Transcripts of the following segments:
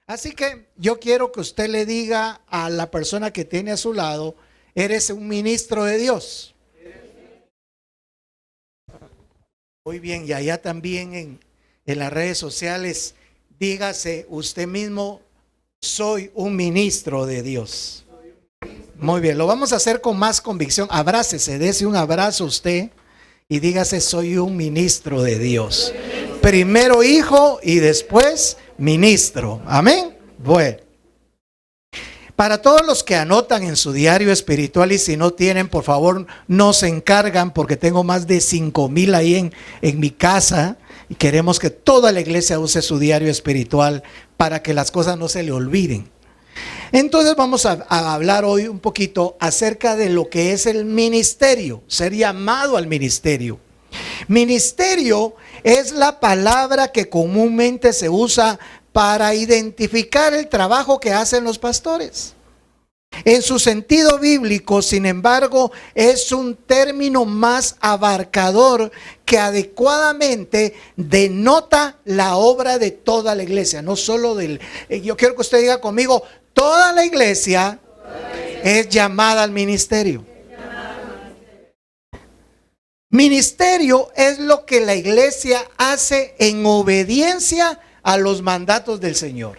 Así que yo quiero que usted le diga a la persona que tiene a su lado, eres un ministro de Dios. Muy bien, y allá también en las redes sociales, dígase usted mismo, soy un ministro de Dios. Muy bien, lo vamos a hacer con más convicción. Abrácese, dése un abrazo usted y dígase, soy un ministro de Dios. Primero hijo y después ministro. Amén. Bueno. Para todos los que anotan en su diario espiritual, y si no tienen, por favor, nos encargan, porque tengo más de 5,000 ahí en mi casa, y queremos que toda la iglesia use su diario espiritual para que las cosas no se le olviden. Entonces vamos a hablar hoy un poquito acerca de lo que es el ministerio, ser llamado al ministerio. Ministerio es la palabra que comúnmente se usa para identificar el trabajo que hacen los pastores. En su sentido bíblico, sin embargo, es un término más abarcador que adecuadamente denota la obra de toda la iglesia, no solo yo quiero que usted diga conmigo, toda la iglesia es llamada al ministerio. Ministerio es lo que la iglesia hace en obediencia a los mandatos del Señor.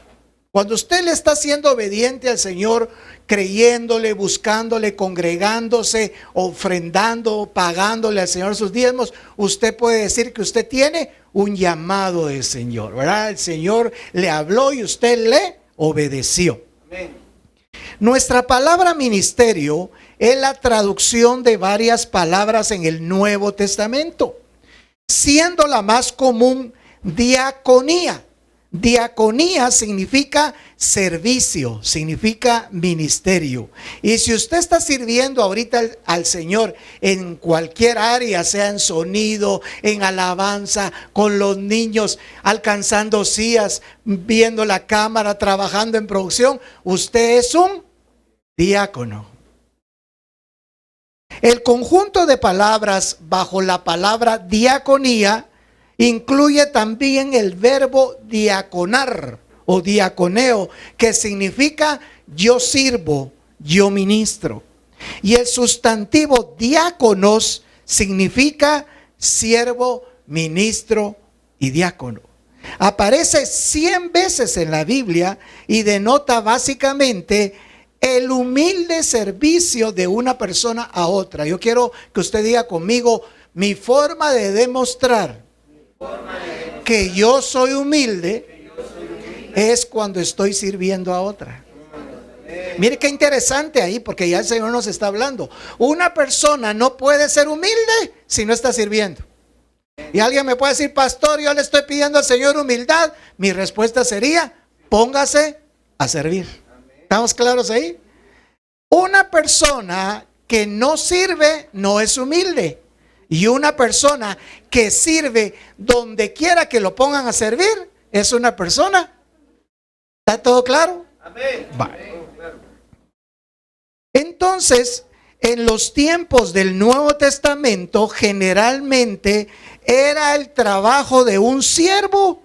Cuando usted le está siendo obediente al Señor, creyéndole, buscándole, congregándose, ofrendando, pagándole al Señor sus diezmos, usted puede decir que usted tiene un llamado del Señor, ¿verdad? El Señor le habló y usted le obedeció. Amén. Nuestra palabra ministerio es la traducción de varias palabras en el Nuevo Testamento, siendo la más común diaconía. Diaconía significa servicio, significa ministerio. Y si usted está sirviendo ahorita al Señor en cualquier área, sea en sonido, en alabanza, con los niños, alcanzando sillas, viendo la cámara, trabajando en producción, usted es un diácono. El conjunto de palabras bajo la palabra diaconía incluye también el verbo diaconar o diaconeo, que significa yo sirvo, yo ministro. Y el sustantivo diáconos significa siervo, ministro y diácono. Aparece 100 veces en la Biblia y denota básicamente el humilde servicio de una persona a otra. Yo quiero que usted diga conmigo, mi forma de demostrar que yo soy humilde es cuando estoy sirviendo a otra. Mire qué interesante ahí, porque ya el Señor nos está hablando. Una persona no puede ser humilde si no está sirviendo. Y alguien me puede decir, pastor, yo le estoy pidiendo al Señor humildad. Mi respuesta sería, póngase a servir. ¿Estamos claros ahí? Una persona que no sirve no es humilde. Y una persona que sirve donde quiera que lo pongan a servir es una persona. ¿Está todo claro? Amén. Vale. Entonces, en los tiempos del Nuevo Testamento, generalmente era el trabajo de un siervo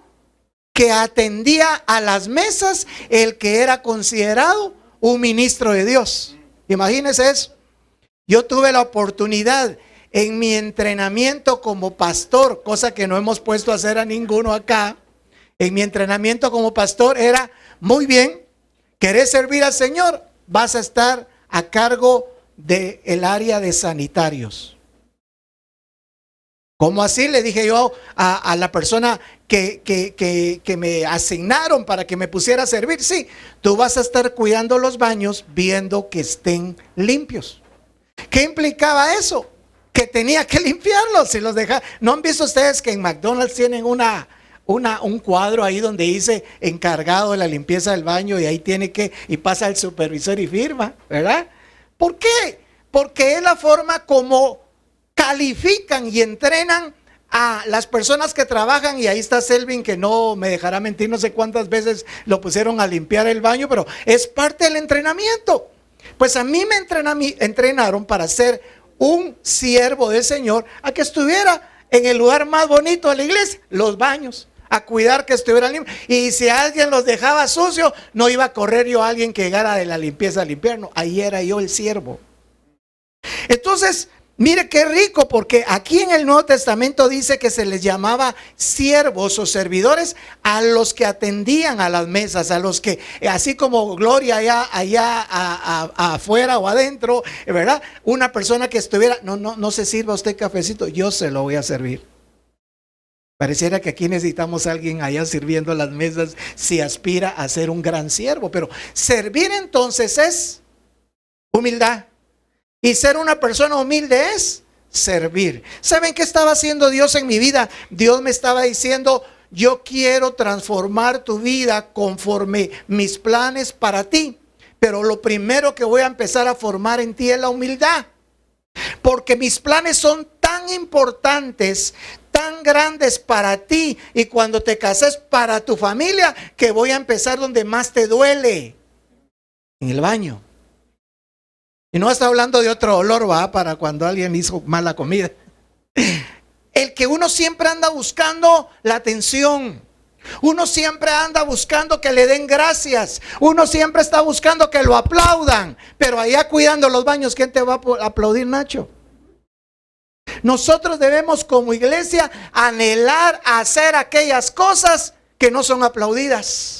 que atendía a las mesas, el que era considerado un ministro de Dios. Imagínense eso. Yo tuve la oportunidad en mi entrenamiento como pastor, cosa que no hemos puesto a hacer a ninguno acá. En mi entrenamiento como pastor era, muy bien, ¿querés servir al Señor? Vas a estar a cargo del área de sanitarios. ¿Cómo así? Le dije yo a la persona que me asignaron para que me pusiera a servir. Sí, tú vas a estar cuidando los baños, viendo que estén limpios. ¿Qué implicaba eso? Que tenía que limpiarlos si los dejaba. ¿No han visto ustedes que en McDonald's tienen un cuadro ahí donde dice encargado de la limpieza del baño y ahí y pasa el supervisor y firma, ¿verdad? ¿Por qué? Porque es la forma como califican y entrenan a las personas que trabajan. Y ahí está Selvin, que no me dejará mentir, no sé cuántas veces lo pusieron a limpiar el baño, pero es parte del entrenamiento. Pues a mí me entrenaron para ser un siervo del Señor, a que estuviera en el lugar más bonito de la iglesia, los baños, a cuidar que estuvieran limpios. Y si alguien los dejaba sucio, no iba a correr yo a alguien que llegara de la limpieza al infierno. Ahí era yo el siervo. Entonces, mire qué rico, porque aquí en el Nuevo Testamento dice que se les llamaba siervos o servidores a los que atendían a las mesas, a los que, así como Gloria allá afuera o adentro, ¿verdad? Una persona que estuviera, no se sirva usted cafecito, yo se lo voy a servir. Pareciera que aquí necesitamos a alguien allá sirviendo las mesas si aspira a ser un gran siervo, pero servir entonces es humildad. Y ser una persona humilde es servir. ¿Saben qué estaba haciendo Dios en mi vida? Dios me estaba diciendo, yo quiero transformar tu vida conforme mis planes para ti. Pero lo primero que voy a empezar a formar en ti es la humildad. Porque mis planes son tan importantes, tan grandes para ti. Y cuando te cases para tu familia, que voy a empezar donde más te duele. En el baño. Y no está hablando de otro olor, va, para cuando alguien hizo mala comida. El que uno siempre anda buscando la atención. Uno siempre anda buscando que le den gracias. Uno siempre está buscando que lo aplaudan. Pero allá cuidando los baños, ¿quién te va a aplaudir, Nacho? Nosotros debemos como iglesia anhelar hacer aquellas cosas que no son aplaudidas.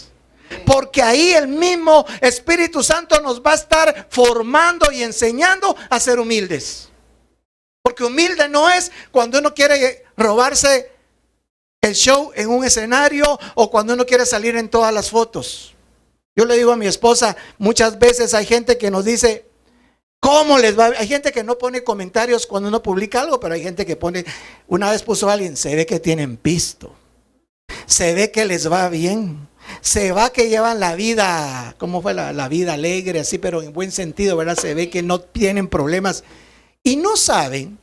Porque ahí el mismo Espíritu Santo nos va a estar formando y enseñando a ser humildes. Porque humilde no es cuando uno quiere robarse el show en un escenario o cuando uno quiere salir en todas las fotos. Yo le digo a mi esposa, muchas veces hay gente que nos dice, ¿cómo les va? Hay gente que no pone comentarios cuando uno publica algo, pero hay gente que pone, una vez puso a alguien, se ve que tienen pisto, se ve que les va bien. Se va que llevan la vida, ¿cómo fue la vida alegre? Así, pero en buen sentido, ¿verdad? Se ve que no tienen problemas. Y no saben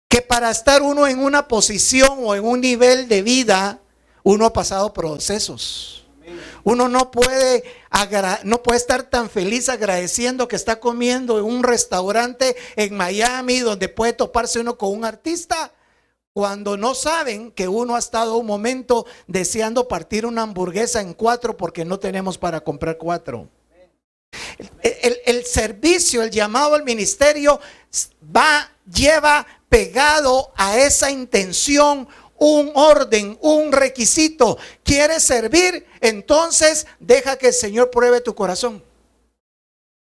que para estar uno en una posición o en un nivel de vida, uno ha pasado procesos. Uno no puede estar tan feliz agradeciendo que está comiendo en un restaurante en Miami donde puede toparse uno con un artista. Cuando no saben que uno ha estado un momento deseando partir una hamburguesa en 4 porque no tenemos para comprar 4. El servicio, el llamado al ministerio lleva pegado a esa intención un orden, un requisito. ¿Quieres servir? Entonces deja que el Señor pruebe tu corazón.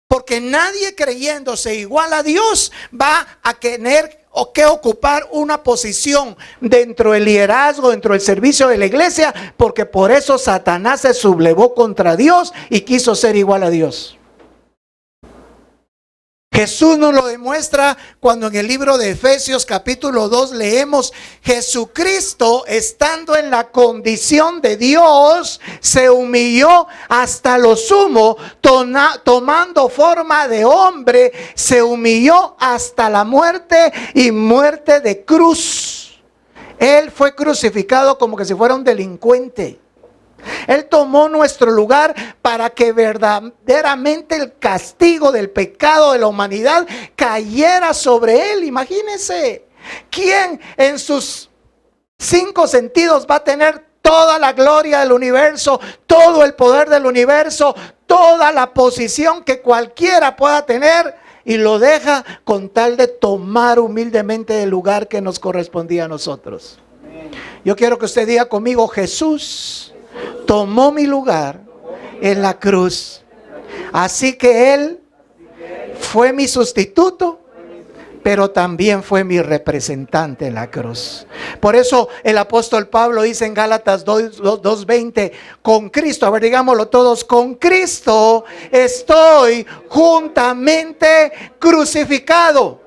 Porque nadie creyéndose igual a Dios va a tener o que ocupar una posición dentro del liderazgo, dentro del servicio de la iglesia, porque por eso Satanás se sublevó contra Dios y quiso ser igual a Dios. Jesús nos lo demuestra cuando en el libro de Efesios capítulo 2 leemos: Jesucristo, estando en la condición de Dios, se humilló hasta lo sumo, tomando forma de hombre, se humilló hasta la muerte y muerte de cruz. Él fue crucificado como que si fuera un delincuente. Él tomó nuestro lugar para que verdaderamente el castigo del pecado de la humanidad cayera sobre él. Imagínense, ¿quién en sus 5 sentidos va a tener toda la gloria del universo, todo el poder del universo, toda la posición que cualquiera pueda tener, y lo deja con tal de tomar humildemente el lugar que nos correspondía a nosotros? Yo quiero que usted diga conmigo: Jesús tomó mi lugar en la cruz. Así que Él fue mi sustituto, pero también fue mi representante en la cruz. Por eso el apóstol Pablo dice en Gálatas 2:20, con Cristo, a ver, digámoslo todos, con Cristo estoy juntamente crucificado.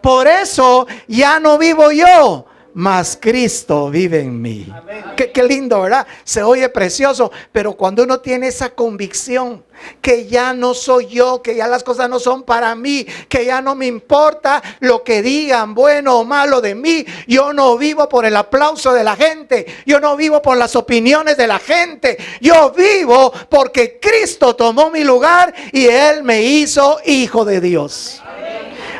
Por eso ya no vivo yo, mas Cristo vive en mí. Qué lindo, ¿verdad? Se oye precioso, pero cuando uno tiene esa convicción que ya no soy yo, que ya las cosas no son para mí, que ya no me importa lo que digan, bueno o malo de mí. Yo no vivo por el aplauso de la gente, yo no vivo por las opiniones de la gente, yo vivo porque Cristo tomó mi lugar y Él me hizo hijo de Dios.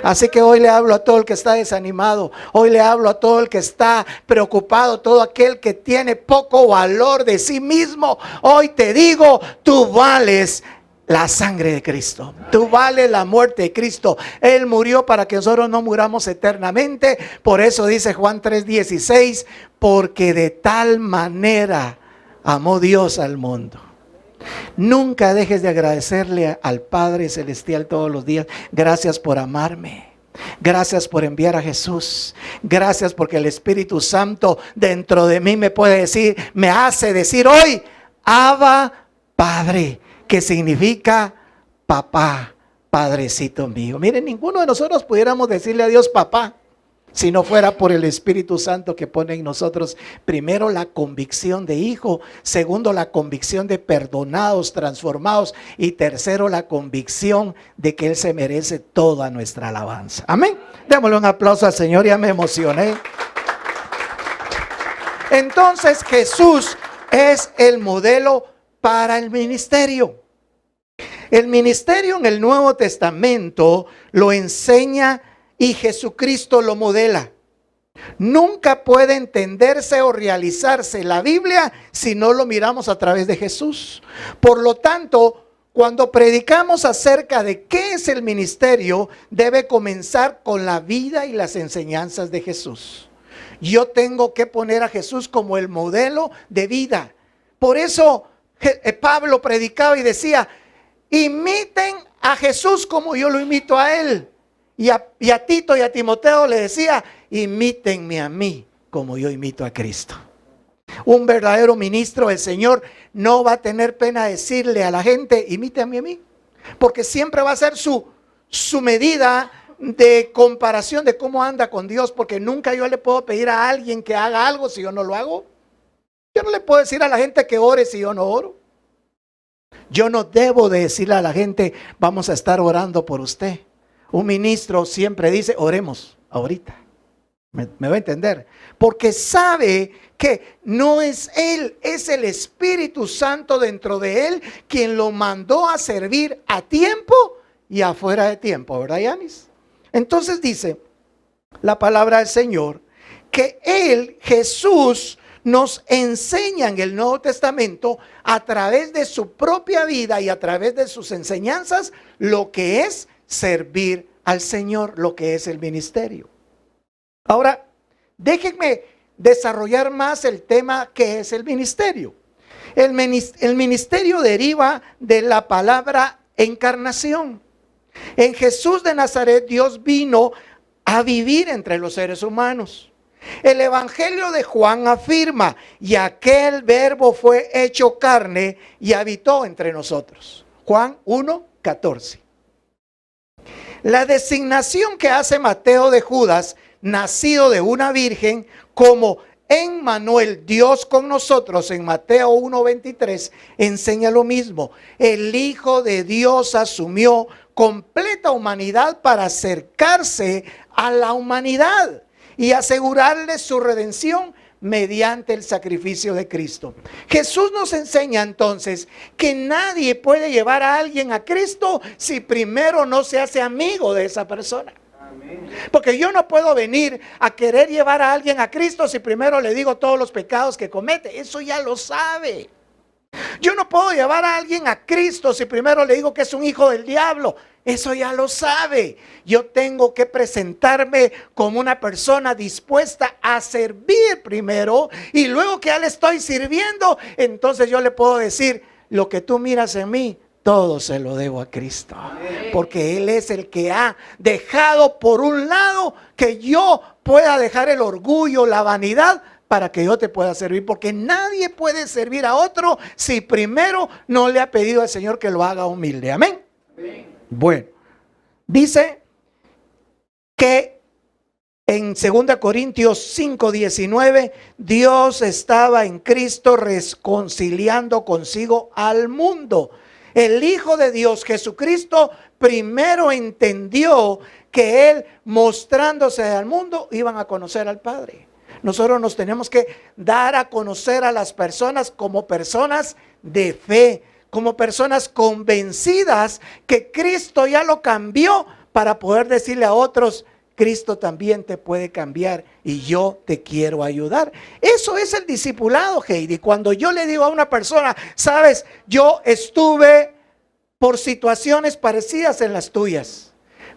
Así que hoy le hablo a todo el que está desanimado, hoy le hablo a todo el que está preocupado, todo aquel que tiene poco valor de sí mismo. Hoy te digo, tú vales la sangre de Cristo, tú vales la muerte de Cristo. Él murió para que nosotros no muramos eternamente. Por eso dice Juan 3:16, porque de tal manera amó Dios al mundo. Nunca dejes de agradecerle al Padre Celestial todos los días. Gracias por amarme. Gracias por enviar a Jesús. Gracias porque el Espíritu Santo dentro de mí me puede decir, me hace decir hoy, Abba Padre, que significa papá, padrecito mío. Miren, ninguno de nosotros pudiéramos decirle a Dios papá si no fuera por el Espíritu Santo que pone en nosotros, primero, la convicción de hijo, segundo, la convicción de perdonados, transformados, y tercero, la convicción de que Él se merece toda nuestra alabanza. Amén. Démosle un aplauso al Señor, ya me emocioné. Entonces Jesús es el modelo para el ministerio. El ministerio en el Nuevo Testamento lo enseña y Jesucristo lo modela. Nunca puede entenderse o realizarse la Biblia si no lo miramos a través de Jesús. Por lo tanto, cuando predicamos acerca de qué es el ministerio, debe comenzar con la vida y las enseñanzas de Jesús. Yo tengo que poner a Jesús como el modelo de vida. Por eso Pablo predicaba y decía, imiten a Jesús como yo lo imito a Él. Y a Tito y a Timoteo le decía, imítenme a mí como yo imito a Cristo. Un verdadero ministro del Señor no va a tener pena decirle a la gente, imítame a mí. Porque siempre va a ser su medida de comparación de cómo anda con Dios. Porque nunca yo le puedo pedir a alguien que haga algo si yo no lo hago. Yo no le puedo decir a la gente que ore si yo no oro. Yo no debo de decirle a la gente, vamos a estar orando por usted. Un ministro siempre dice, oremos ahorita. ¿Me va a entender? Porque sabe que no es él, es el Espíritu Santo dentro de él quien lo mandó a servir a tiempo y afuera de tiempo, ¿verdad, Yanis? Entonces dice la palabra del Señor que él, Jesús, nos enseña en el Nuevo Testamento a través de su propia vida y a través de sus enseñanzas lo que es servir al Señor, lo que es el ministerio. Ahora, déjenme desarrollar más el tema que es el ministerio. El ministerio deriva de la palabra encarnación. En Jesús de Nazaret, Dios vino a vivir entre los seres humanos. El Evangelio de Juan afirma, y aquel verbo fue hecho carne y habitó entre nosotros. Juan 1:14. La designación que hace Mateo de Judas, nacido de una virgen, como Emmanuel, Dios con nosotros, en Mateo 1:23, enseña lo mismo. El Hijo de Dios asumió completa humanidad para acercarse a la humanidad y asegurarle su redención mediante el sacrificio de Cristo. Jesús nos enseña entonces que nadie puede llevar a alguien a Cristo si primero no se hace amigo de esa persona. Porque yo no puedo venir a querer llevar a alguien a Cristo si primero le digo todos los pecados que comete. Eso ya lo sabe. Yo no puedo llevar a alguien a Cristo si primero le digo que es un hijo del diablo. Eso ya lo sabe. Yo tengo que presentarme como una persona dispuesta a servir primero, y luego que ya le estoy sirviendo, entonces yo le puedo decir, lo que tú miras en mí, todo se lo debo a Cristo. Porque Él es el que ha dejado por un lado que yo pueda dejar el orgullo, la vanidad, para que yo te pueda servir. Porque nadie puede servir a otro si primero no le ha pedido al Señor que lo haga humilde. Amén. Amén. Bueno, dice que en 2 Corintios 5:19, Dios estaba en Cristo reconciliando consigo al mundo. El Hijo de Dios, Jesucristo, primero entendió que Él, mostrándose al mundo, iban a conocer al Padre. Nosotros nos tenemos que dar a conocer a las personas como personas de fe, como personas convencidas que Cristo ya lo cambió para poder decirle a otros, Cristo también te puede cambiar y yo te quiero ayudar. Eso es el discipulado, Heidi. Cuando yo le digo a una persona, sabes, yo estuve por situaciones parecidas en las tuyas,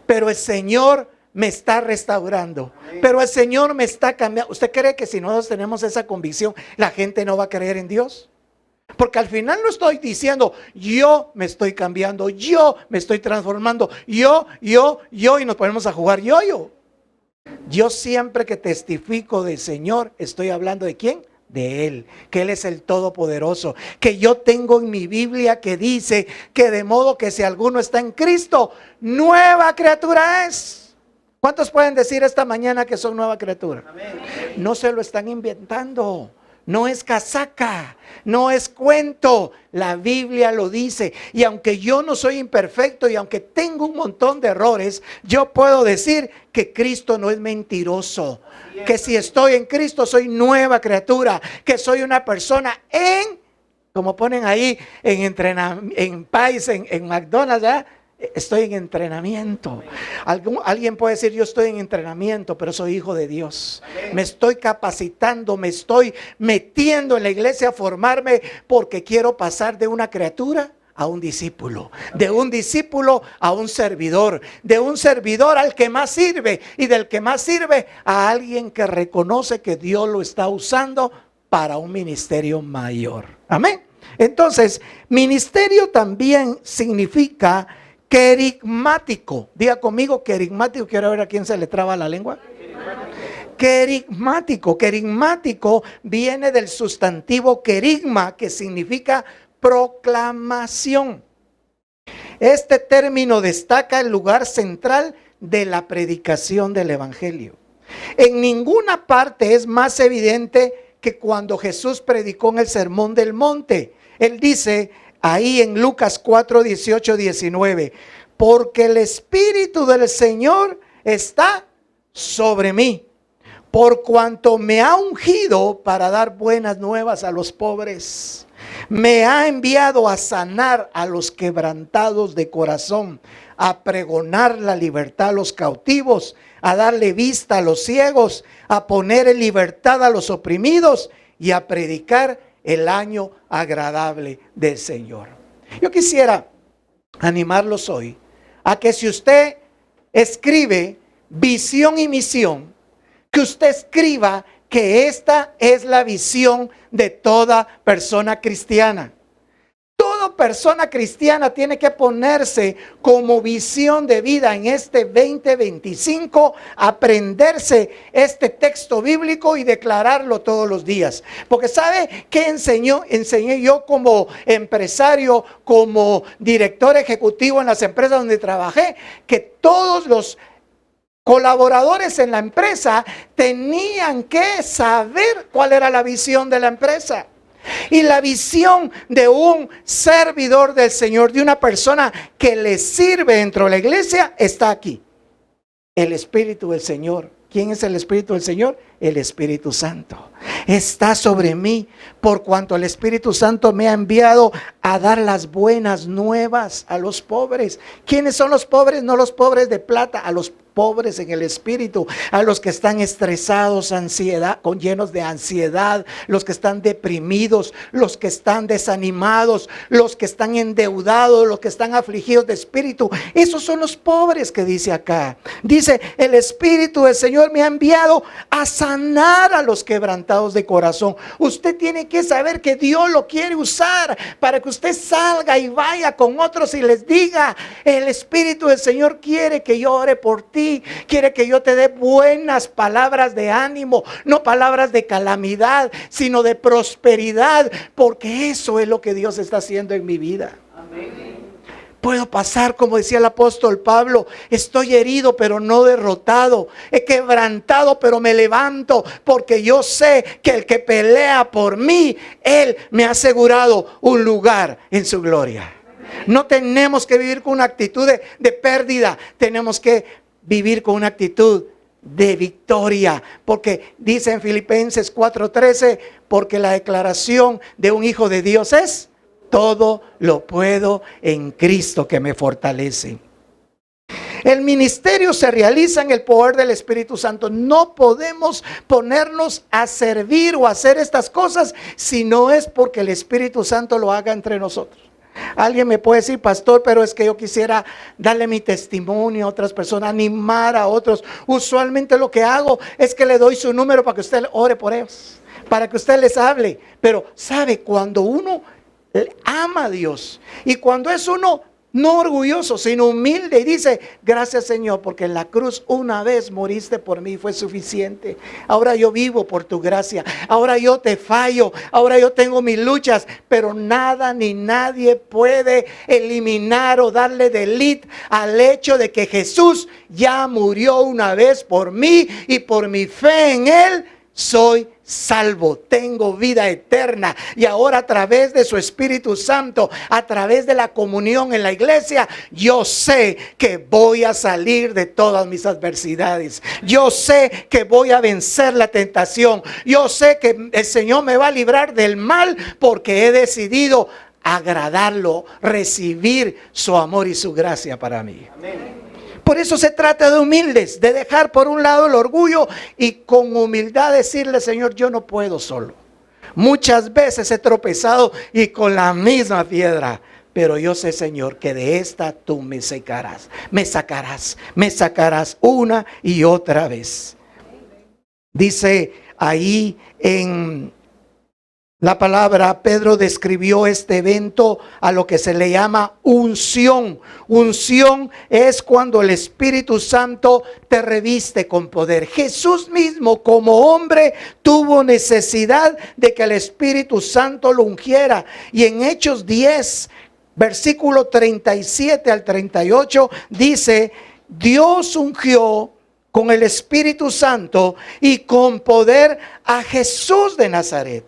pero el Señor me está restaurando, pero el Señor me está cambiando. ¿Usted cree que si nosotros tenemos esa convicción, la gente no va a creer en Dios? Porque al final no estoy diciendo, yo me estoy cambiando, yo me estoy transformando, yo, y nos ponemos a jugar yo. Yo siempre que testifico del Señor, estoy hablando ¿de quién? De Él, que Él es el Todopoderoso, que yo tengo en mi Biblia que dice que de modo que si alguno está en Cristo, nueva criatura es. ¿Cuántos pueden decir esta mañana que son nueva criatura? Amén. No se lo están inventando. No es casaca, no es cuento, la Biblia lo dice. Y aunque yo no soy imperfecto y aunque tengo un montón de errores, yo puedo decir que Cristo no es mentiroso. Que si estoy en Cristo soy nueva criatura, que soy una persona como ponen ahí, en país, en McDonald's, ¿verdad? Estoy en entrenamiento. Alguien puede decir, yo estoy en entrenamiento, pero soy hijo de Dios. Me estoy capacitando, me estoy metiendo en la iglesia a formarme porque quiero pasar de una criatura a un discípulo, de un discípulo a un servidor, de un servidor al que más sirve y del que más sirve a alguien que reconoce que Dios lo está usando para un ministerio mayor. Amén. Entonces, ministerio también significa querigmático. Diga conmigo querigmático. Quiero ver a quién se le traba la lengua. Querigmático. Querigmático viene del sustantivo querigma, que significa proclamación. Este término destaca el lugar central de la predicación del evangelio. En ninguna parte es más evidente que cuando Jesús predicó en el Sermón del Monte. Él dice ahí en Lucas 4, 18, 19, porque el Espíritu del Señor está sobre mí, por cuanto me ha ungido para dar buenas nuevas a los pobres. Me ha enviado a sanar a los quebrantados de corazón, a pregonar la libertad a los cautivos, a darle vista a los ciegos, a poner en libertad a los oprimidos y a predicar el año agradable del Señor. Yo quisiera animarlos hoy a que si usted escribe visión y misión, que usted escriba que esta es la visión de toda persona cristiana. Toda persona cristiana tiene que ponerse como visión de vida en este 2025, aprenderse este texto bíblico y declararlo todos los días. Porque ¿sabe qué enseñé yo como empresario, como director ejecutivo en las empresas donde trabajé? Que todos los colaboradores en la empresa tenían que saber cuál era la visión de la empresa. Y la visión de un servidor del Señor, de una persona que le sirve dentro de la iglesia, está aquí. El Espíritu del Señor. ¿Quién es el Espíritu del Señor? El Espíritu Santo. Está sobre mí, por cuanto el Espíritu Santo me ha enviado a dar las buenas nuevas a los pobres. ¿Quiénes son los pobres? No los pobres de plata, a los pobres en el espíritu, a los que están estresados, llenos de ansiedad, los que están deprimidos, los que están desanimados, los que están endeudados, los que están afligidos de espíritu. Esos son los pobres que dice acá. Dice, el Espíritu del Señor me ha enviado a sanar a los quebrantados de corazón. Usted tiene que saber que Dios lo quiere usar para que usted salga y vaya con otros y les diga, el Espíritu del Señor quiere que yo ore por ti. Quiere que yo te dé buenas palabras de ánimo, no palabras de calamidad, sino de prosperidad, porque eso es lo que Dios está haciendo en mi vida. Amén. Puedo pasar, como decía el apóstol Pablo, estoy herido pero no derrotado, he quebrantado pero me levanto, porque yo sé que el que pelea por mí, Él me ha asegurado un lugar en su gloria. No tenemos que vivir con una actitud de pérdida, tenemos que vivir con una actitud de victoria, porque dice en Filipenses 4:13, porque la declaración de un hijo de Dios es: todo lo puedo en Cristo que me fortalece. El ministerio se realiza en el poder del Espíritu Santo. No podemos ponernos a servir o a hacer estas cosas si no es porque el Espíritu Santo lo haga entre nosotros. Alguien me puede decir, pastor, pero es que yo quisiera darle mi testimonio a otras personas, animar a otros. Usualmente lo que hago es que le doy su número para que usted ore por ellos, para que usted les hable. Pero sabe, cuando uno ama a Dios y cuando es uno no orgulloso, sino humilde y dice, gracias Señor, porque en la cruz una vez moriste por mí, fue suficiente. Ahora yo vivo por tu gracia. Ahora yo te fallo. Ahora yo tengo mis luchas. Pero nada ni nadie puede eliminar o darle delete al hecho de que Jesús ya murió una vez por mí y por mi fe en Él soy salvo, tengo vida eterna. Y ahora a través de su Espíritu Santo, a través de la comunión en la iglesia, yo sé que voy a salir de todas mis adversidades. Yo sé que voy a vencer la tentación. Yo sé que el Señor me va a librar del mal porque he decidido agradarlo, recibir su amor y su gracia para mí. Amén. Por eso se trata de humildes, de dejar por un lado el orgullo y con humildad decirle, Señor, yo no puedo solo. Muchas veces he tropezado y con la misma piedra, pero yo sé, Señor, que de esta tú me sacarás una y otra vez. Dice ahí en la palabra, Pedro describió este evento a lo que se le llama unción. Unción es cuando el Espíritu Santo te reviste con poder. Jesús mismo como hombre tuvo necesidad de que el Espíritu Santo lo ungiera. Y en Hechos 10, versículo 37 al 38 dice, Dios ungió con el Espíritu Santo y con poder a Jesús de Nazaret.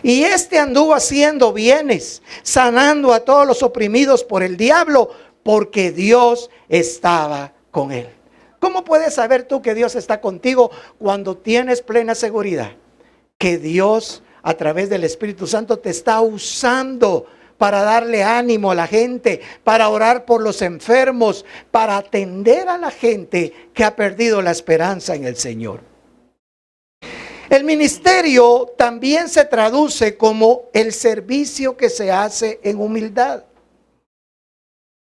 Y este anduvo haciendo bienes, sanando a todos los oprimidos por el diablo, porque Dios estaba con él. ¿Cómo puedes saber tú que Dios está contigo cuando tienes plena seguridad? Que Dios a través del Espíritu Santo te está usando para darle ánimo a la gente, para orar por los enfermos, para atender a la gente que ha perdido la esperanza en el Señor. El ministerio también se traduce como el servicio que se hace en humildad.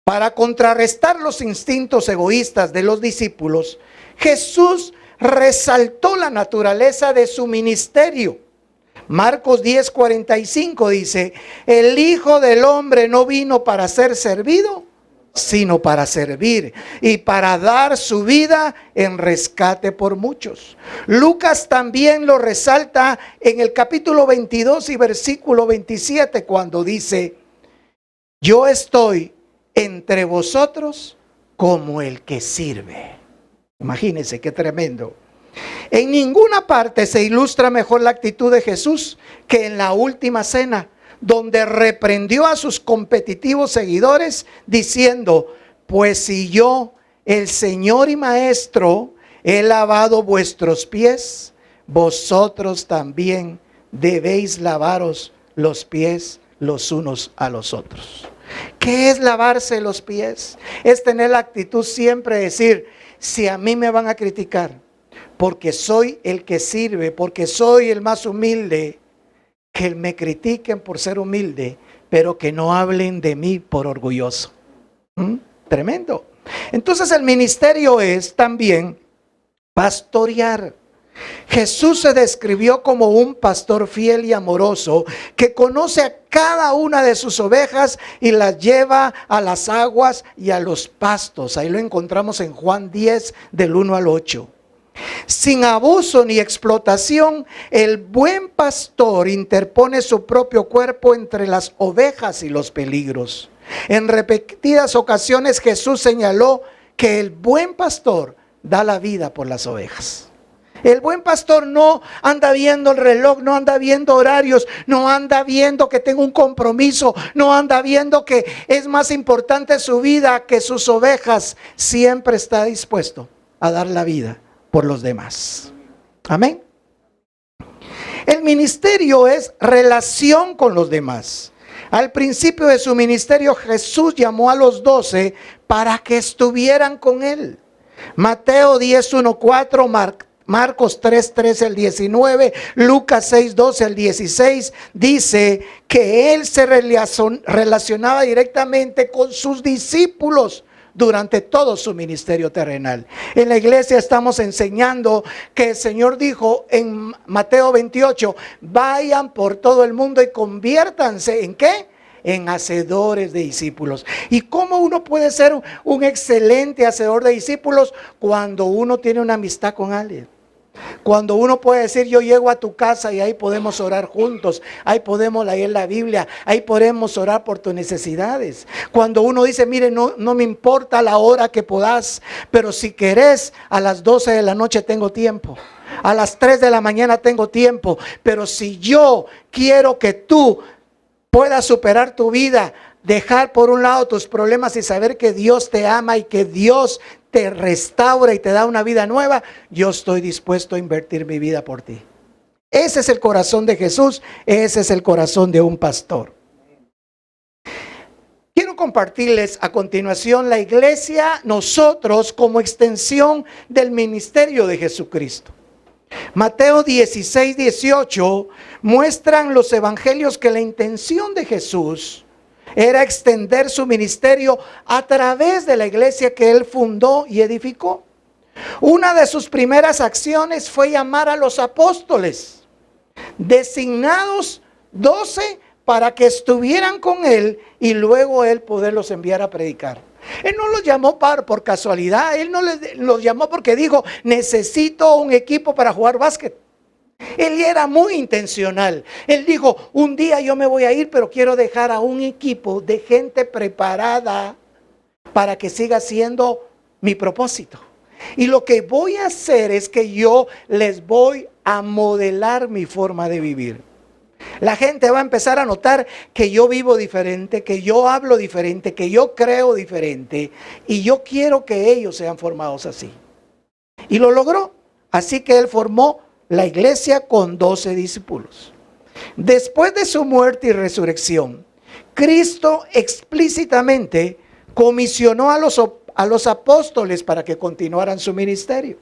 Para contrarrestar los instintos egoístas de los discípulos, Jesús resaltó la naturaleza de su ministerio. Marcos 10:45 dice, el Hijo del Hombre no vino para ser servido, sino para servir y para dar su vida en rescate por muchos. Lucas también lo resalta en el capítulo 22 y versículo 27 cuando dice, yo estoy entre vosotros como el que sirve. Imagínense qué tremendo. En ninguna parte se ilustra mejor la actitud de Jesús que en la última cena, donde reprendió a sus competitivos seguidores diciendo, pues si yo, el Señor y Maestro, he lavado vuestros pies, vosotros también debéis lavaros los pies los unos a los otros. ¿Qué es lavarse los pies? Es tener la actitud siempre de decir, si a mí me van a criticar, porque soy el que sirve, porque soy el más humilde, que me critiquen por ser humilde, pero que no hablen de mí por orgulloso. Tremendo. Entonces el ministerio es también pastorear. Jesús se describió como un pastor fiel y amoroso que conoce a cada una de sus ovejas y las lleva a las aguas y a los pastos. Ahí lo encontramos en Juan 10 del 1 al 8. Sin abuso ni explotación, el buen pastor interpone su propio cuerpo entre las ovejas y los peligros. En repetidas ocasiones Jesús señaló que el buen pastor da la vida por las ovejas. El buen pastor no anda viendo el reloj, no anda viendo horarios, no anda viendo que tengo un compromiso, no anda viendo que es más importante su vida que sus ovejas. Siempre está dispuesto a dar la vida por los demás. Amén. El ministerio es relación con los demás. Al principio de su ministerio, Jesús llamó a los 12 para que estuvieran con él. Mateo 10:1-4, Marcos 3:13 al 19, Lucas 6:12 al 16, dice que él se relacionaba directamente con sus discípulos durante todo su ministerio terrenal. En la iglesia estamos enseñando que el Señor dijo en Mateo 28, vayan por todo el mundo y conviértanse ¿en qué? En hacedores de discípulos. ¿Y cómo uno puede ser un excelente hacedor de discípulos? Cuando uno tiene una amistad con alguien. Cuando uno puede decir, yo llego a tu casa y ahí podemos orar juntos, ahí podemos leer la Biblia, ahí podemos orar por tus necesidades. Cuando uno dice, mire, no me importa la hora que podás, pero si querés, a las 12 de la noche tengo tiempo. A las 3 de la mañana tengo tiempo. Pero si yo quiero que tú puedas superar tu vida, dejar por un lado tus problemas y saber que Dios te ama y que Dios te restaura y te da una vida nueva, yo estoy dispuesto a invertir mi vida por ti. Ese es el corazón de Jesús, ese es el corazón de un pastor. Quiero compartirles a continuación la iglesia, nosotros como extensión del ministerio de Jesucristo. Mateo 16-18 muestran los evangelios que la intención de Jesús era extender su ministerio a través de la iglesia que él fundó y edificó. Una de sus primeras acciones fue llamar a los apóstoles, designados 12 para que estuvieran con él y luego él poderlos enviar a predicar. Él no los llamó por casualidad, él no los llamó porque dijo, necesito un equipo para jugar básquet. Él era muy intencional. Él dijo, un día yo me voy a ir, pero quiero dejar a un equipo de gente preparada para que siga siendo mi propósito. Y lo que voy a hacer es que yo les voy a modelar mi forma de vivir. La gente va a empezar a notar que yo vivo diferente, que yo hablo diferente, que yo creo diferente. Y yo quiero que ellos sean formados así. Y lo logró. Así que él formó la iglesia con 12 discípulos. Después de su muerte y resurrección, Cristo explícitamente comisionó a los apóstoles para que continuaran su ministerio,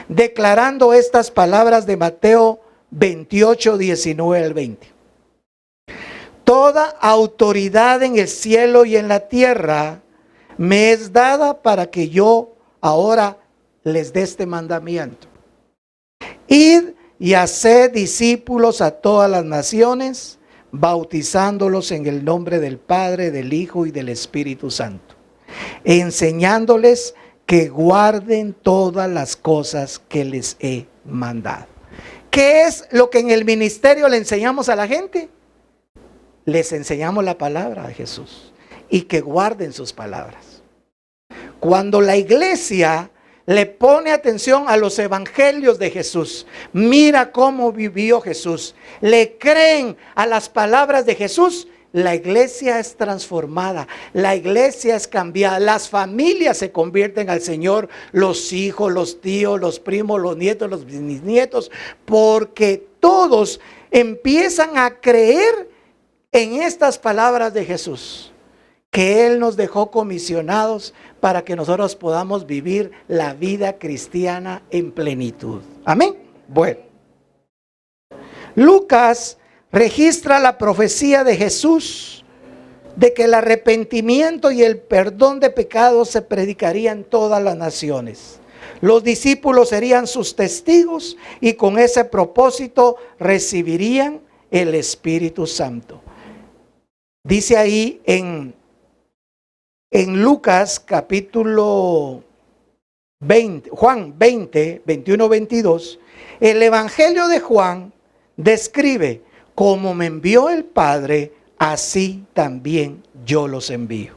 declarando estas palabras de Mateo 28:19-20. Toda autoridad en el cielo y en la tierra me es dada para que yo ahora les dé este mandamiento. Id y haced discípulos a todas las naciones, bautizándolos en el nombre del Padre, del Hijo y del Espíritu Santo, enseñándoles que guarden todas las cosas que les he mandado. ¿Qué es lo que en el ministerio le enseñamos a la gente? Les enseñamos la palabra de Jesús y que guarden sus palabras. Cuando la iglesia le pone atención a los evangelios de Jesús, mira cómo vivió Jesús, le creen a las palabras de Jesús, la iglesia es transformada, la iglesia es cambiada, las familias se convierten al Señor, los hijos, los tíos, los primos, los nietos, los bisnietos, porque todos empiezan a creer en estas palabras de Jesús, que Él nos dejó comisionados para que nosotros podamos vivir la vida cristiana en plenitud. Amén. Bueno, Lucas registra la profecía de Jesús de que el arrepentimiento y el perdón de pecados se predicaría en todas las naciones. Los discípulos serían sus testigos y con ese propósito recibirían el Espíritu Santo. Dice ahí en Lucas capítulo 20, Juan 20, 21, 22, el Evangelio de Juan describe: como me envió el Padre, así también yo los envío.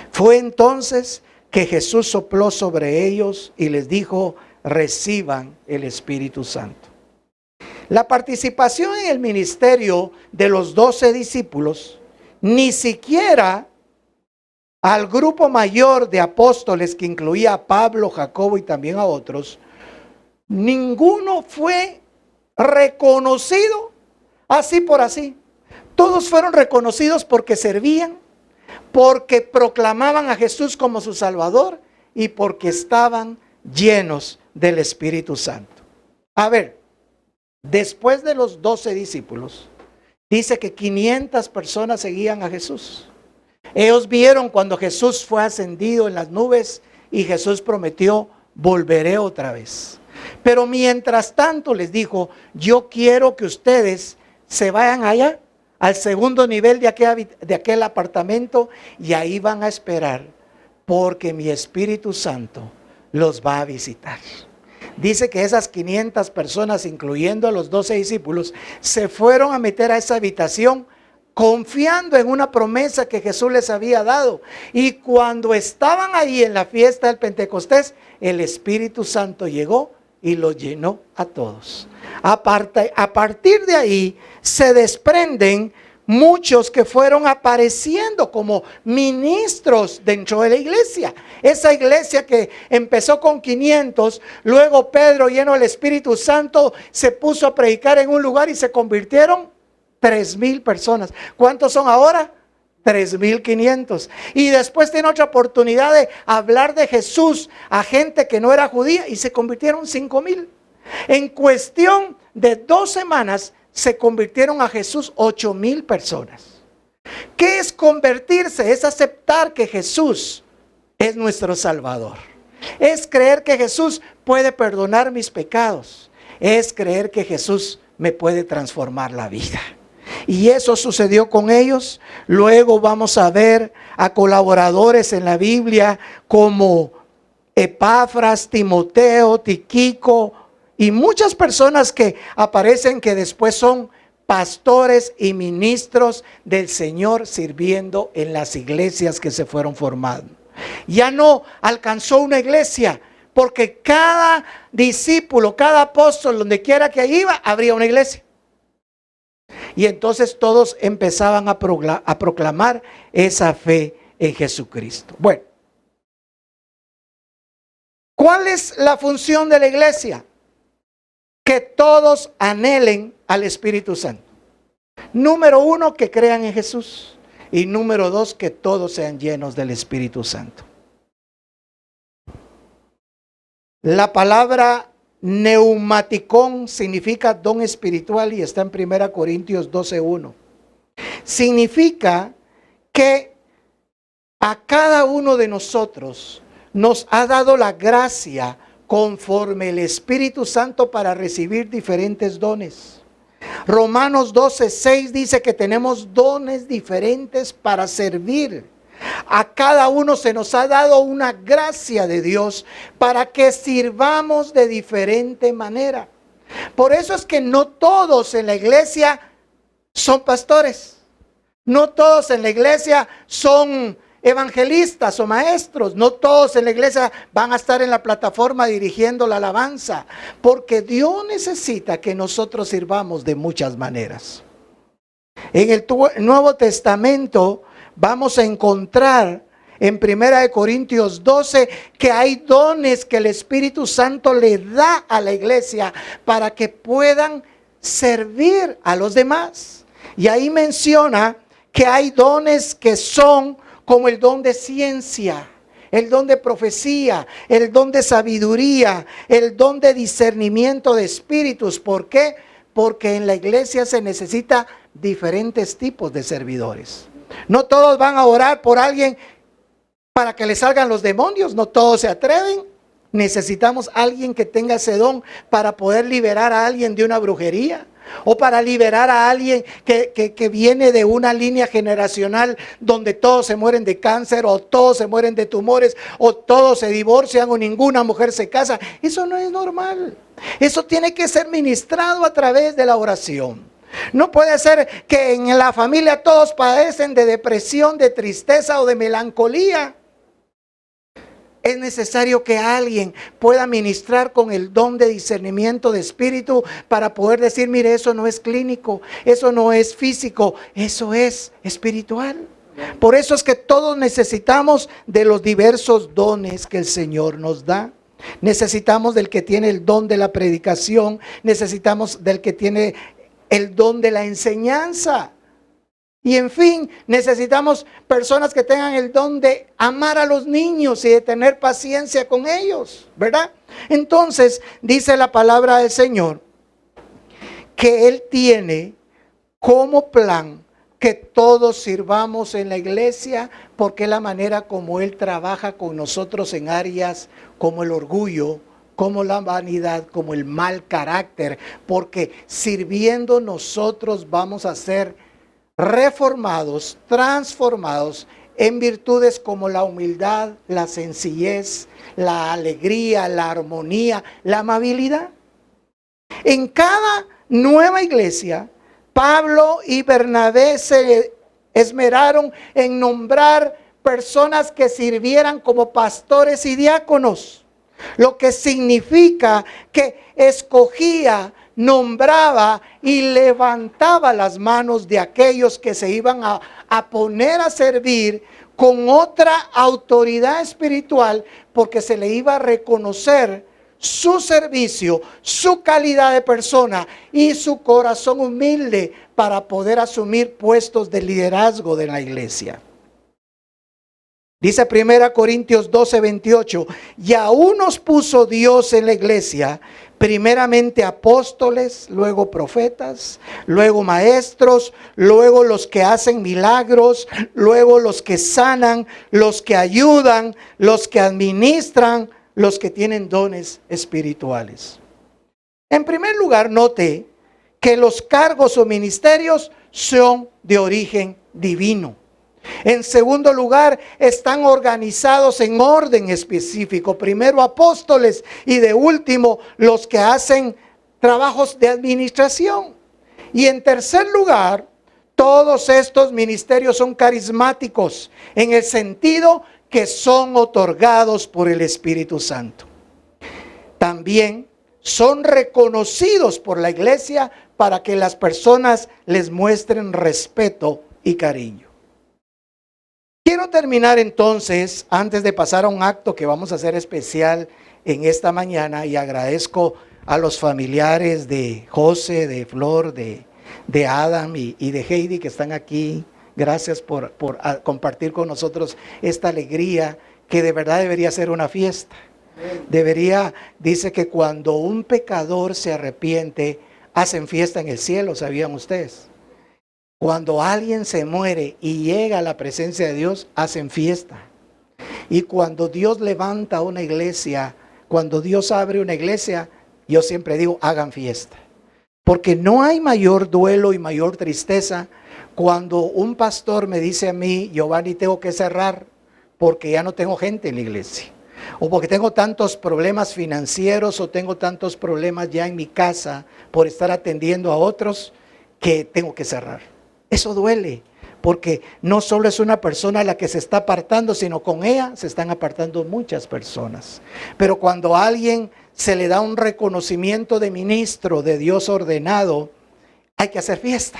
Fue entonces que Jesús sopló sobre ellos y les dijo: reciban el Espíritu Santo. La participación en el ministerio de los 12 discípulos, ni siquiera al grupo mayor de apóstoles que incluía a Pablo, Jacobo y también a otros, ninguno fue reconocido así por así. Todos fueron reconocidos porque servían, porque proclamaban a Jesús como su Salvador y porque estaban llenos del Espíritu Santo. A ver, después de los 12 discípulos, dice que 500 personas seguían a Jesús. Ellos vieron cuando Jesús fue ascendido en las nubes y Jesús prometió, volveré otra vez. Pero mientras tanto les dijo, yo quiero que ustedes se vayan allá, al segundo nivel de aquel apartamento, y ahí van a esperar, porque mi Espíritu Santo los va a visitar. Dice que esas 500 personas, incluyendo a los 12 discípulos, se fueron a meter a esa habitación confiando en una promesa que Jesús les había dado. Y cuando estaban ahí en la fiesta del Pentecostés, el Espíritu Santo llegó y los llenó a todos. A partir de ahí se desprenden muchos que fueron apareciendo como ministros dentro de la iglesia. Esa iglesia que empezó con 500, luego Pedro, lleno del Espíritu Santo, se puso a predicar en un lugar y se convirtieron 3,000 personas. ¿Cuántos son ahora? 3,500. Y después tiene otra oportunidad de hablar de Jesús a gente que no era judía y se convirtieron 5,000. En cuestión de 2 semanas se convirtieron a Jesús 8,000 personas. ¿Qué es convertirse? Es aceptar que Jesús es nuestro Salvador. Es creer que Jesús puede perdonar mis pecados. Es creer que Jesús me puede transformar la vida. Y eso sucedió con ellos. Luego vamos a ver a colaboradores en la Biblia como Epafras, Timoteo, Tíquico y muchas personas que aparecen que después son pastores y ministros del Señor sirviendo en las iglesias que se fueron formando. Ya no alcanzó una iglesia, porque cada discípulo, cada apóstol, donde quiera que iba, habría una iglesia. Y entonces todos empezaban a proclamar esa fe en Jesucristo. Bueno, ¿cuál es la función de la iglesia? Que todos anhelen al Espíritu Santo. Número 1, que crean en Jesús. Y número 2, que todos sean llenos del Espíritu Santo. La palabra neumaticón significa don espiritual y está en 1 Corintios 12:1. Significa que a cada uno de nosotros nos ha dado la gracia conforme el Espíritu Santo para recibir diferentes dones. Romanos 12:6 dice que tenemos dones diferentes para servir. A cada uno se nos ha dado una gracia de Dios para que sirvamos de diferente manera. Por eso es que no todos en la iglesia son pastores. No todos en la iglesia son evangelistas o maestros. No todos en la iglesia van a estar en la plataforma dirigiendo la alabanza. Porque Dios necesita que nosotros sirvamos de muchas maneras. En el Nuevo Testamento vamos a encontrar en 1 Corintios 12 que hay dones que el Espíritu Santo le da a la iglesia para que puedan servir a los demás. Y ahí menciona que hay dones que son como el don de ciencia, el don de profecía, el don de sabiduría, el don de discernimiento de espíritus. ¿Por qué? Porque en la iglesia se necesita diferentes tipos de servidores. No todos van a orar por alguien para que le salgan los demonios, no todos se atreven. Necesitamos alguien que tenga ese don para poder liberar a alguien de una brujería, o para liberar a alguien que viene de una línea generacional donde todos se mueren de cáncer, o todos se mueren de tumores, o todos se divorcian, o ninguna mujer se casa. Eso no es normal. Eso tiene que ser ministrado a través de la oración. No puede ser que en la familia todos padecen de depresión, de tristeza o de melancolía. Es necesario que alguien pueda ministrar con el don de discernimiento de espíritu para poder decir, mire, eso no es clínico, eso no es físico, eso es espiritual. Por eso es que todos necesitamos de los diversos dones que el Señor nos da. Necesitamos del que tiene el don de la predicación, necesitamos del que tiene el don de la enseñanza. Y en fin, necesitamos personas que tengan el don de amar a los niños y de tener paciencia con ellos, ¿verdad? Entonces, dice la palabra del Señor que Él tiene como plan que todos sirvamos en la iglesia, porque es la manera como Él trabaja con nosotros en áreas como el orgullo, como la vanidad, como el mal carácter, porque sirviendo nosotros vamos a ser reformados, transformados en virtudes como la humildad, la sencillez, la alegría, la armonía, la amabilidad. En cada nueva iglesia, Pablo y Bernabé se esmeraron en nombrar personas que sirvieran como pastores y diáconos, lo que significa que escogía, nombraba y levantaba las manos de aquellos que se iban a poner a servir con otra autoridad espiritual, porque se le iba a reconocer su servicio, su calidad de persona y su corazón humilde para poder asumir puestos de liderazgo de la iglesia. Dice 1 Corintios 12:28, y aún nos puso Dios en la iglesia, primeramente apóstoles, luego profetas, luego maestros, luego los que hacen milagros, luego los que sanan, los que ayudan, los que administran, los que tienen dones espirituales. En primer lugar, note que los cargos o ministerios son de origen divino. En segundo lugar, están organizados en orden específico. Primero apóstoles y de último los que hacen trabajos de administración. Y en tercer lugar, todos estos ministerios son carismáticos en el sentido que son otorgados por el Espíritu Santo. También son reconocidos por la iglesia para que las personas les muestren respeto y cariño. Quiero terminar entonces, antes de pasar a un acto que vamos a hacer especial en esta mañana, y agradezco a los familiares de José, de Flor, de Adam y de Heidi que están aquí. Gracias por compartir con nosotros esta alegría que de verdad debería ser una fiesta. Dice que cuando un pecador se arrepiente, hacen fiesta en el cielo, ¿sabían ustedes? Cuando alguien se muere y llega a la presencia de Dios, hacen fiesta. Y cuando Dios levanta una iglesia, cuando Dios abre una iglesia, yo siempre digo, hagan fiesta. Porque no hay mayor duelo y mayor tristeza cuando un pastor me dice a mí, Giovanni, tengo que cerrar porque ya no tengo gente en la iglesia. O porque tengo tantos problemas financieros o tengo tantos problemas ya en mi casa por estar atendiendo a otros que tengo que cerrar. Eso duele, porque no solo es una persona la que se está apartando, sino con ella se están apartando muchas personas. Pero cuando a alguien se le da un reconocimiento de ministro, de Dios ordenado, hay que hacer fiesta.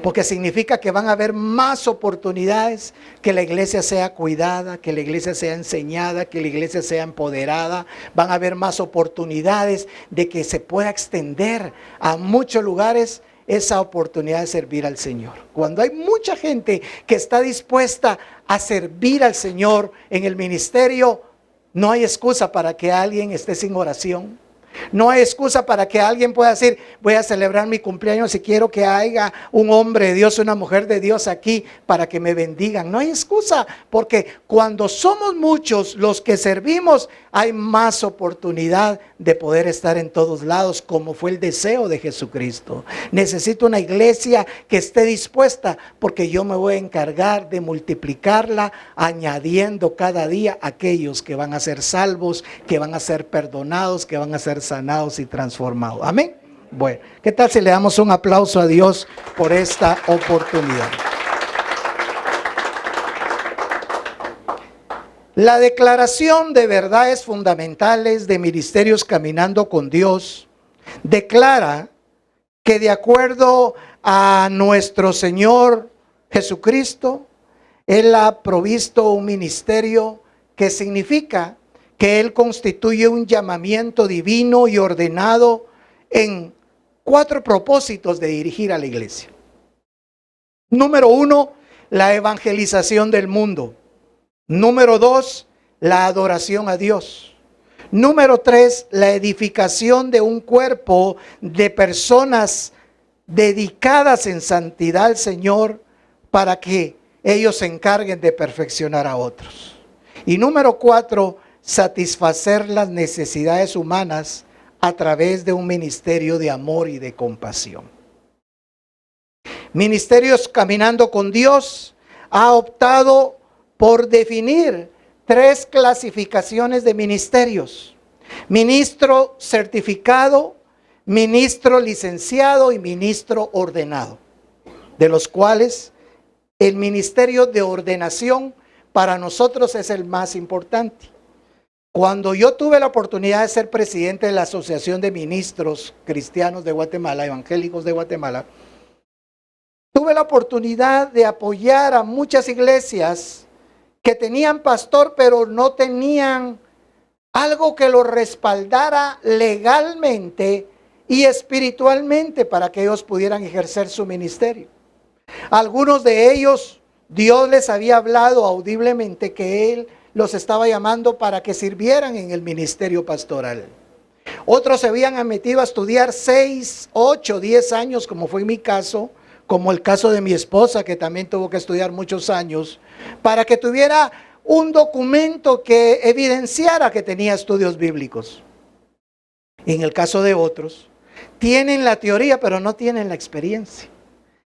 Porque significa que van a haber más oportunidades, que la iglesia sea cuidada, que la iglesia sea enseñada, que la iglesia sea empoderada. Van a haber más oportunidades de que se pueda extender a muchos lugares esa oportunidad de servir al Señor. Cuando hay mucha gente que está dispuesta a servir al Señor en el ministerio, no hay excusa para que alguien esté sin oración. No hay excusa para que alguien pueda decir, voy a celebrar mi cumpleaños y quiero que haya un hombre de Dios, una mujer de Dios aquí para que me bendigan. No hay excusa, porque cuando somos muchos los que servimos, hay más oportunidad de poder estar en todos lados, como fue el deseo de Jesucristo. Necesito una iglesia que esté dispuesta, porque yo me voy a encargar de multiplicarla, añadiendo cada día aquellos que van a ser salvos, que van a ser perdonados, que van a ser sanados y transformados. Amén. Bueno, ¿qué tal si le damos un aplauso a Dios por esta oportunidad? La declaración de verdades fundamentales de Ministerios Caminando con Dios declara que de acuerdo a nuestro Señor Jesucristo, Él ha provisto un ministerio que significa que Él constituye un llamamiento divino y ordenado en 4 propósitos de dirigir a la iglesia. Número 1, la evangelización del mundo. Número 2, la adoración a Dios. Número 3, la edificación de un cuerpo de personas dedicadas en santidad al Señor para que ellos se encarguen de perfeccionar a otros. Y número 4, satisfacer las necesidades humanas a través de un ministerio de amor y de compasión. Ministerios Caminando con Dios ha optado por definir 3 clasificaciones de ministerios: ministro certificado, ministro licenciado y ministro ordenado, de los cuales el ministerio de ordenación para nosotros es el más importante. Cuando yo tuve la oportunidad de ser presidente de la Asociación de Ministros Cristianos de Guatemala, Evangélicos de Guatemala, tuve la oportunidad de apoyar a muchas iglesias que tenían pastor, pero no tenían algo que lo respaldara legalmente y espiritualmente para que ellos pudieran ejercer su ministerio. Algunos de ellos, Dios les había hablado audiblemente que Él los estaba llamando para que sirvieran en el ministerio pastoral. Otros se habían metido a estudiar 6, 8, 10 años, como fue mi caso, como el caso de mi esposa, que también tuvo que estudiar muchos años, para que tuviera un documento que evidenciara que tenía estudios bíblicos. En el caso de otros, tienen la teoría, pero no tienen la experiencia.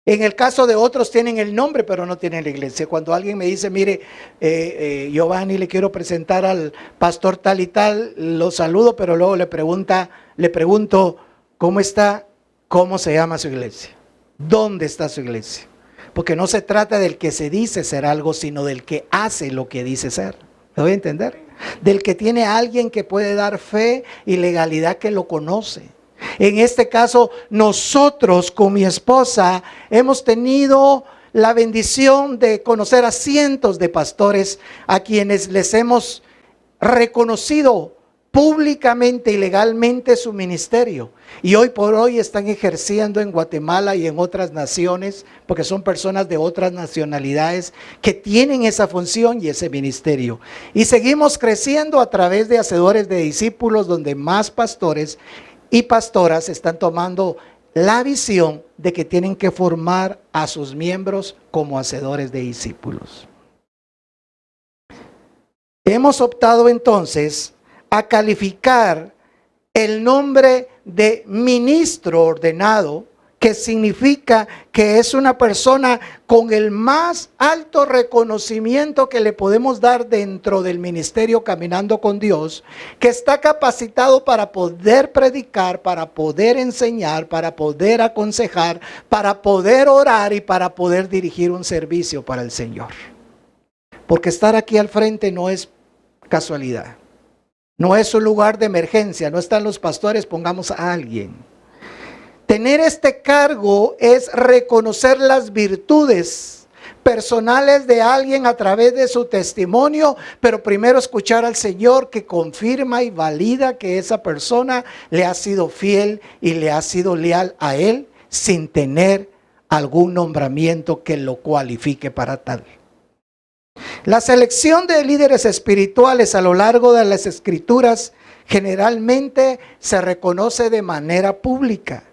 En el caso de otros tienen el nombre, pero no tienen la iglesia. Cuando alguien me dice, mire, Giovanni, le quiero presentar al pastor tal y tal, lo saludo, pero luego le pregunto, ¿cómo está? ¿Cómo se llama su iglesia? ¿Dónde está su iglesia? Porque no se trata del que se dice ser algo, sino del que hace lo que dice ser. ¿Lo voy a entender? Del que tiene a alguien que puede dar fe y legalidad, que lo conoce. En este caso, nosotros con mi esposa hemos tenido la bendición de conocer a cientos de pastores a quienes les hemos reconocido públicamente y legalmente su ministerio, y hoy por hoy están ejerciendo en Guatemala y en otras naciones, porque son personas de otras nacionalidades que tienen esa función y ese ministerio. Y seguimos creciendo a través de Hacedores de Discípulos, donde más pastores y pastoras están tomando la visión de que tienen que formar a sus miembros como hacedores de discípulos. Hemos optado entonces a calificar el nombre de ministro ordenado, que significa que es una persona con el más alto reconocimiento que le podemos dar dentro del ministerio Caminando con Dios, que está capacitado para poder predicar, para poder enseñar, para poder aconsejar, para poder orar y para poder dirigir un servicio para el Señor. Porque estar aquí al frente no es casualidad. No es un lugar de emergencia, no están los pastores, pongamos a alguien. Tener este cargo es reconocer las virtudes personales de alguien a través de su testimonio, pero primero escuchar al Señor, que confirma y valida que esa persona le ha sido fiel y le ha sido leal a Él sin tener algún nombramiento que lo cualifique para tal. La selección de líderes espirituales a lo largo de las Escrituras generalmente se reconoce de manera pública.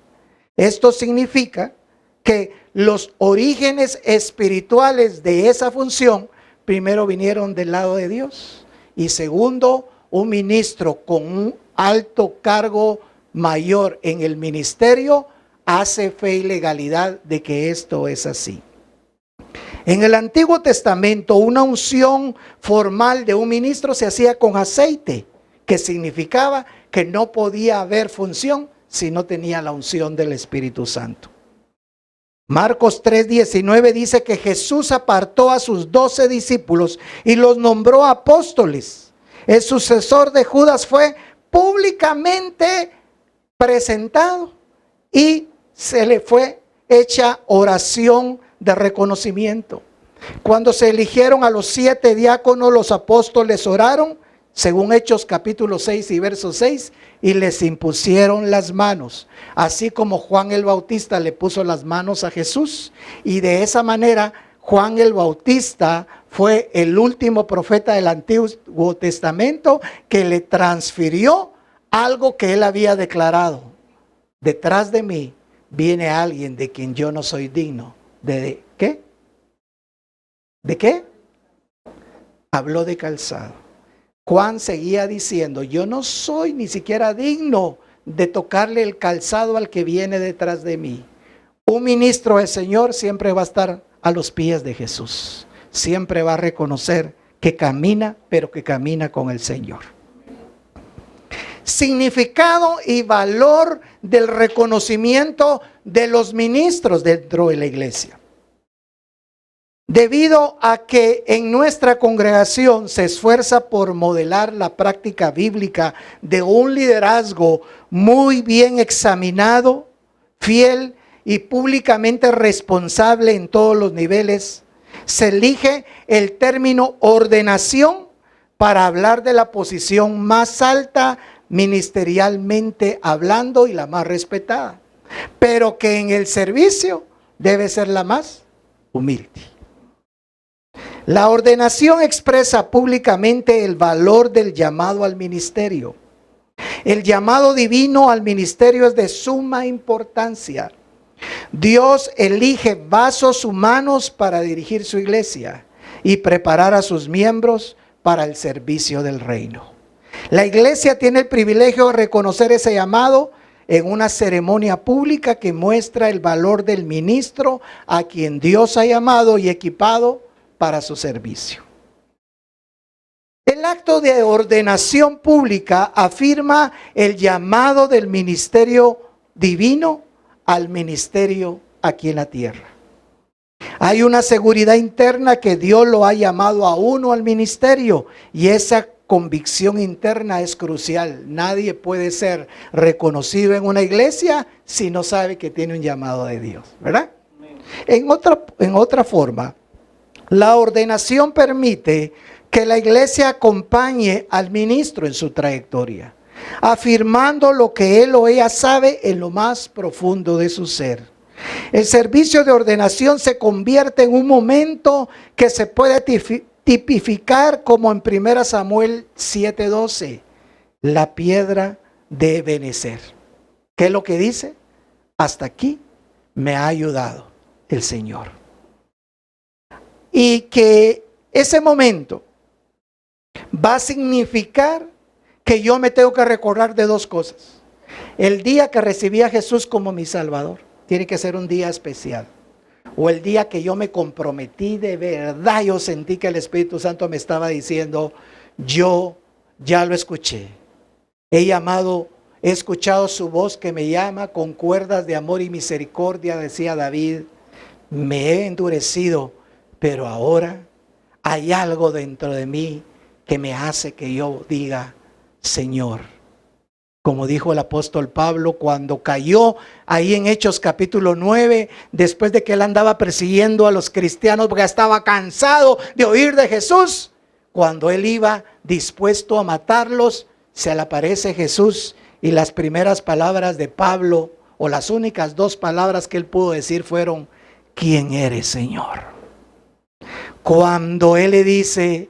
Esto significa que los orígenes espirituales de esa función primero vinieron del lado de Dios, y segundo, un ministro con un alto cargo mayor en el ministerio hace fe y legalidad de que esto es así. En el Antiguo Testamento, una unción formal de un ministro se hacía con aceite, que significaba que no podía haber función si no tenía la unción del Espíritu Santo. Marcos 3:19 dice que Jesús apartó a sus 12 discípulos y los nombró apóstoles. El sucesor de Judas fue públicamente presentado y se le fue hecha oración de reconocimiento. Cuando se eligieron a los 7 diáconos, los apóstoles oraron según Hechos capítulo 6 y verso 6, y les impusieron las manos, así como Juan el Bautista le puso las manos a Jesús, y de esa manera Juan el Bautista fue el último profeta del Antiguo Testamento que le transfirió algo que él había declarado. Detrás de mí viene alguien de quien yo no soy digno. ¿De qué? ¿De qué? Habló de calzado. Juan seguía diciendo, yo no soy ni siquiera digno de tocarle el calzado al que viene detrás de mí. Un ministro del Señor siempre va a estar a los pies de Jesús. Siempre va a reconocer que camina, pero que camina con el Señor. Significado y valor del reconocimiento de los ministros dentro de la iglesia. Debido a que en nuestra congregación se esfuerza por modelar la práctica bíblica de un liderazgo muy bien examinado, fiel y públicamente responsable en todos los niveles, se elige el término ordenación para hablar de la posición más alta ministerialmente hablando y la más respetada, pero que en el servicio debe ser la más humilde. La ordenación expresa públicamente el valor del llamado al ministerio. El llamado divino al ministerio es de suma importancia. Dios elige vasos humanos para dirigir su iglesia y preparar a sus miembros para el servicio del reino. La iglesia tiene el privilegio de reconocer ese llamado en una ceremonia pública que muestra el valor del ministro a quien Dios ha llamado y equipado para su servicio. El acto de ordenación pública afirma el llamado del ministerio divino al ministerio aquí en la tierra. Hay una seguridad interna que Dios lo ha llamado a uno al ministerio, y esa convicción interna es crucial. Nadie puede ser reconocido en una iglesia si no sabe que tiene un llamado de Dios, ¿verdad? En otra forma, la ordenación permite que la iglesia acompañe al ministro en su trayectoria, afirmando lo que él o ella sabe en lo más profundo de su ser. El servicio de ordenación se convierte en un momento que se puede tipificar como en 1 Samuel 7:12, la piedra de Ebenezer. ¿Qué es lo que dice? Hasta aquí me ha ayudado el Señor. Y que ese momento va a significar que yo me tengo que recordar de dos cosas. El día que recibí a Jesús como mi Salvador, tiene que ser un día especial. O el día que yo me comprometí de verdad, yo sentí que el Espíritu Santo me estaba diciendo, yo ya lo escuché. He escuchado su voz que me llama con cuerdas de amor y misericordia, decía David. Me he endurecido, pero ahora hay algo dentro de mí que me hace que yo diga, Señor. Como dijo el apóstol Pablo cuando cayó ahí en Hechos capítulo 9, después de que él andaba persiguiendo a los cristianos porque estaba cansado de oír de Jesús. Cuando él iba dispuesto a matarlos, se le aparece Jesús y las primeras palabras de Pablo, o las únicas dos palabras que él pudo decir fueron, ¿quién eres, Señor? Cuando él le dice,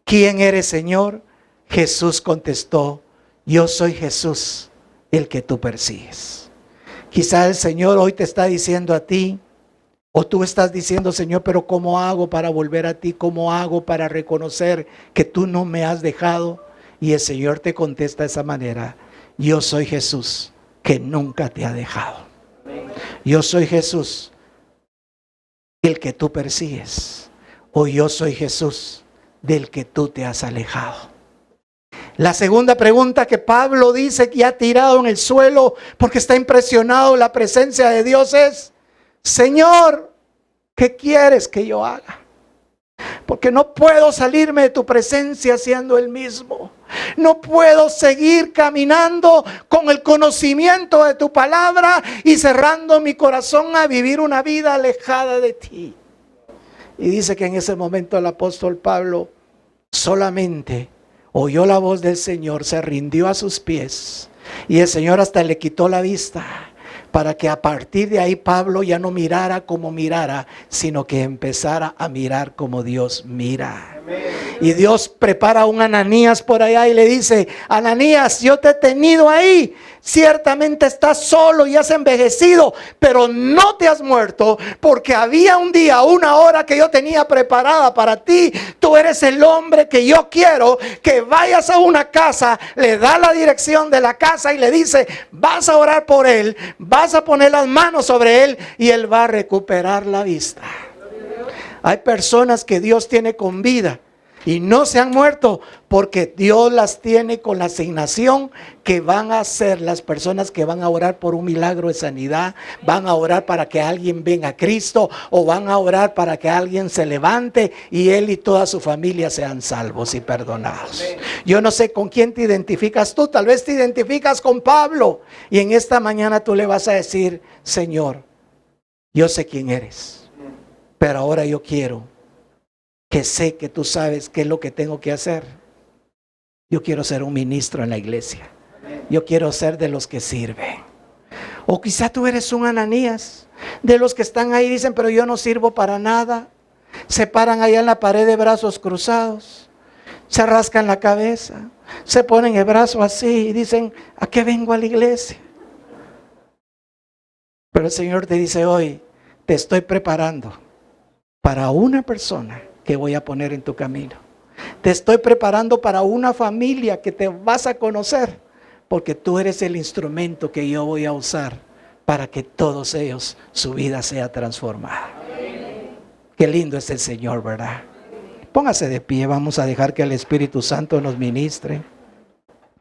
¿quién eres, Señor? Jesús contestó, yo soy Jesús, el que tú persigues. Quizá el Señor hoy te está diciendo a ti, o tú estás diciendo, Señor, pero ¿cómo hago para volver a ti? ¿Cómo hago para reconocer que tú no me has dejado? Y el Señor te contesta de esa manera, yo soy Jesús, que nunca te ha dejado. Yo soy Jesús, el que tú persigues. O yo soy Jesús, del que tú te has alejado. La segunda pregunta que Pablo dice que ha tirado en el suelo porque está impresionado la presencia de Dios es, Señor, ¿qué quieres que yo haga? Porque no puedo salirme de tu presencia siendo el mismo. No puedo seguir caminando con el conocimiento de tu palabra y cerrando mi corazón a vivir una vida alejada de ti. Y dice que en ese momento el apóstol Pablo solamente oyó la voz del Señor, se rindió a sus pies y el Señor hasta le quitó la vista, para que a partir de ahí Pablo ya no mirara como mirara, sino que empezara a mirar como Dios mira. Y Dios prepara a un Ananías por allá y le dice: Ananías, yo te he tenido ahí. Ciertamente estás solo y has envejecido, pero no te has muerto, porque había un día, una hora que yo tenía preparada para ti. Tú eres el hombre que yo quiero que vayas a una casa, le da la dirección de la casa y le dice: vas a orar por él, vas a poner las manos sobre él y él va a recuperar la vista. Hay personas que Dios tiene con vida y no se han muerto, porque Dios las tiene con la asignación que van a ser las personas que van a orar por un milagro de sanidad, van a orar para que alguien venga a Cristo, o van a orar para que alguien se levante y él y toda su familia sean salvos y perdonados. Yo no sé con quién te identificas tú, tal vez te identificas con Pablo, y en esta mañana tú le vas a decir: Señor, yo sé quién eres, pero ahora yo quiero que sé que tú sabes qué es lo que tengo que hacer. Yo quiero ser un ministro en la iglesia. Yo quiero ser de los que sirven. O quizá tú eres un Ananías, de los que están ahí y dicen: pero yo no sirvo para nada. Se paran allá en la pared de brazos cruzados, se rascan la cabeza, se ponen el brazo así y dicen: ¿a qué vengo a la iglesia? Pero el Señor te dice hoy: te estoy preparando para una persona que voy a poner en tu camino. Te estoy preparando para una familia que te vas a conocer, porque tú eres el instrumento que yo voy a usar para que todos ellos, su vida sea transformada. Qué lindo es el Señor, ¿verdad? Póngase de pie, vamos a dejar que el Espíritu Santo nos ministre.